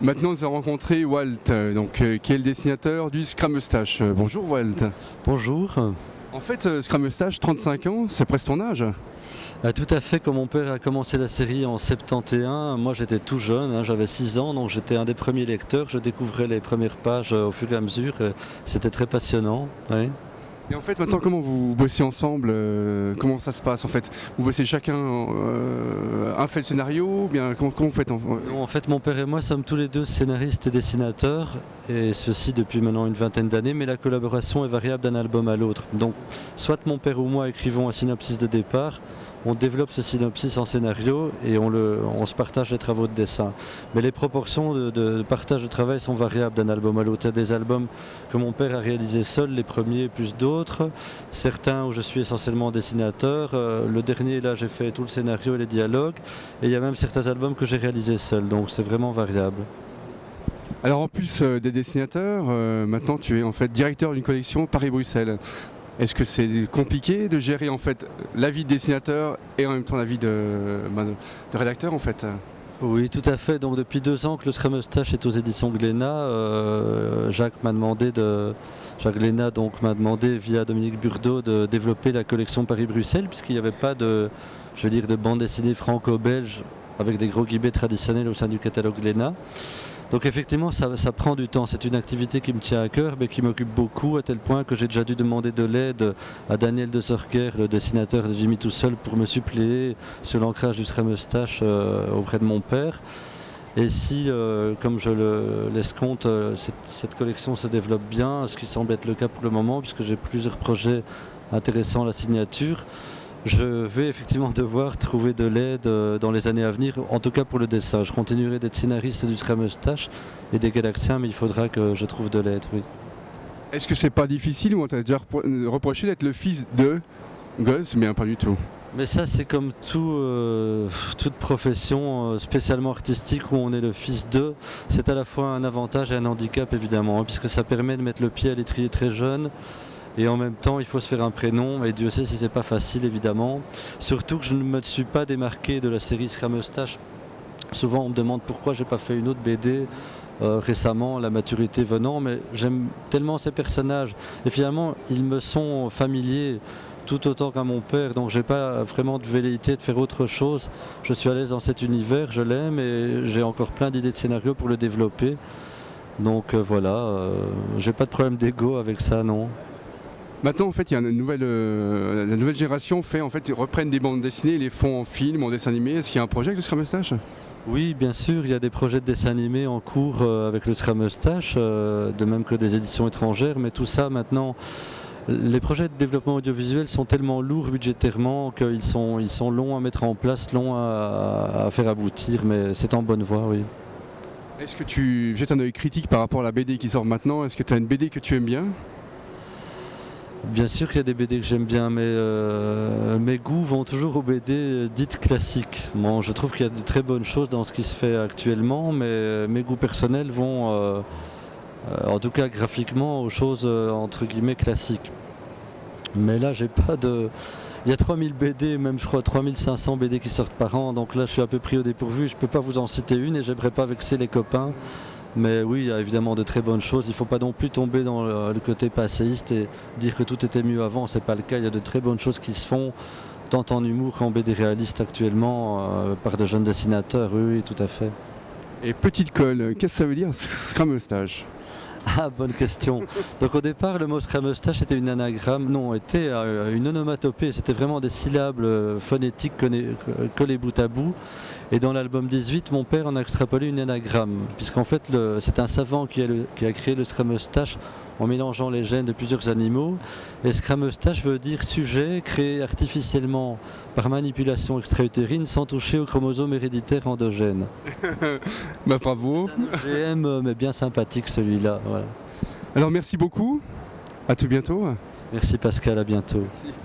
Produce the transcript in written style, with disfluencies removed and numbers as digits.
Maintenant, nous avons rencontré Walt, qui est le dessinateur du Scrum Moustache. Bonjour Walt. Bonjour. En fait, Scrum Moustache, 35 ans, c'est presque ton âge. Tout à fait, quand mon père a commencé la série en 71, moi j'étais tout jeune, j'avais 6 ans, donc j'étais un des premiers lecteurs, je découvrais les premières pages au fur et à mesure, c'était très passionnant. Oui. Et en fait, maintenant, comment vous bossez ensemble comment ça se passe en fait? Vous bossez chacun, un fait le scénario ou bien comment vous faites Non, en fait, mon père et moi sommes tous les deux scénaristes et dessinateurs, et ceci depuis maintenant une vingtaine d'années, mais la collaboration est variable d'un album à l'autre. Donc, soit mon père ou moi écrivons un synopsis de départ, on développe ce synopsis en scénario et on se partage les travaux de dessin. Mais les proportions de partage de travail sont variables d'un album à l'autre. Il y a des albums que mon père a réalisés seul, les premiers plus d'autres. Certains où je suis essentiellement dessinateur. Le dernier, là, j'ai fait tout le scénario et les dialogues. Et il y a même certains albums que j'ai réalisés seul. Donc c'est vraiment variable. Alors en plus des dessinateurs, maintenant tu es en fait directeur d'une collection Paris-Bruxelles. Est-ce que c'est compliqué de gérer en fait la vie de dessinateur et en même temps la vie de rédacteur en fait? Oui, tout à fait. Donc depuis 2 ans que le Scrum Moustache est aux éditions Glénat, Jacques Glénat donc m'a demandé via Dominique Burdeau de développer la collection Paris-Bruxelles, puisqu'il n'y avait pas de bande dessinée franco-belge avec des gros guillemets traditionnels au sein du catalogue Glénat. Donc effectivement ça prend du temps, c'est une activité qui me tient à cœur mais qui m'occupe beaucoup, à tel point que j'ai déjà dû demander de l'aide à Daniel de Sorker, le dessinateur de Jimmy tout seul, pour me suppléer sur l'ancrage du Scrum Moustache auprès de mon père. Et si, comme je l'escompte, cette collection se développe bien, ce qui semble être le cas pour le moment, puisque j'ai plusieurs projets intéressants à la signature, je vais effectivement devoir trouver de l'aide dans les années à venir, en tout cas pour le dessin. Je continuerai d'être scénariste du Scrum Moustache et des Galaxiens, mais il faudra que je trouve de l'aide, oui. Est-ce que c'est pas difficile ou on t'a déjà reproché d'être le fils de Gus? Bien pas du tout. Mais ça, c'est comme toute profession spécialement artistique où on est le fils d'eux. C'est à la fois un avantage et un handicap, évidemment, puisque ça permet de mettre le pied à l'étrier très jeune. Et en même temps, il faut se faire un prénom, et Dieu sait si c'est pas facile, évidemment. Surtout que je ne me suis pas démarqué de la série Scrum Moustache. Souvent, on me demande pourquoi j'ai pas fait une autre BD récemment, la maturité venant, mais j'aime tellement ces personnages. Et finalement, ils me sont familiers tout autant qu'à mon père, donc j'ai pas vraiment de velléité de faire autre chose. Je suis à l'aise dans cet univers, je l'aime, et j'ai encore plein d'idées de scénario pour le développer. Donc voilà, j'ai pas de problème d'ego avec ça, non. Maintenant, en fait, il y a la nouvelle génération ils reprennent des bandes dessinées et les font en film, en dessin animé. Est-ce qu'il y a un projet avec le Scrum Moustache? Oui, bien sûr, il y a des projets de dessin animé en cours avec le Scrum Moustache, de même que des éditions étrangères, mais tout ça maintenant, les projets de développement audiovisuel sont tellement lourds budgétairement qu'ils sont longs à mettre en place, longs à faire aboutir, mais c'est en bonne voie, oui. Est-ce que tu jettes un œil critique par rapport à la BD qui sort maintenant? Est-ce que tu as une BD que tu aimes bien? Bien sûr qu'il y a des BD que j'aime bien, mais mes goûts vont toujours aux BD dites classiques. Bon, je trouve qu'il y a de très bonnes choses dans ce qui se fait actuellement, mais mes goûts personnels vont, en tout cas graphiquement, aux choses entre guillemets classiques. Mais là, j'ai pas de... Il y a 3000 BD, même je crois 3500 BD qui sortent par an, donc là je suis un peu pris au dépourvu. Je peux pas vous en citer une et j'aimerais pas vexer les copains. Mais oui, il y a évidemment de très bonnes choses. Il ne faut pas non plus tomber dans le côté passéiste et dire que tout était mieux avant. Ce n'est pas le cas. Il y a de très bonnes choses qui se font, tant en humour qu'en BD réaliste actuellement, par de jeunes dessinateurs. Oui, oui, tout à fait. Et petite colle, qu'est-ce que ça veut dire Scrum Moustache? Ah, bonne question. Donc au départ, le mot Scrum Moustache était une anagramme, non, était une onomatopée. C'était vraiment des syllabes phonétiques collées bout à bout. Et dans l'album 18, mon père en a extrapolé une anagramme, puisqu'en fait, c'est un savant qui a créé le Scrum Moustache en mélangeant les gènes de plusieurs animaux. Et Scrum Moustache veut dire sujet créé artificiellement par manipulation extra-utérine sans toucher au chromosome héréditaire endogène. Bah bravo. C'est un OGM, mais bien sympathique celui-là. Voilà. Alors merci beaucoup, à tout bientôt. Merci Pascal, à bientôt. Merci.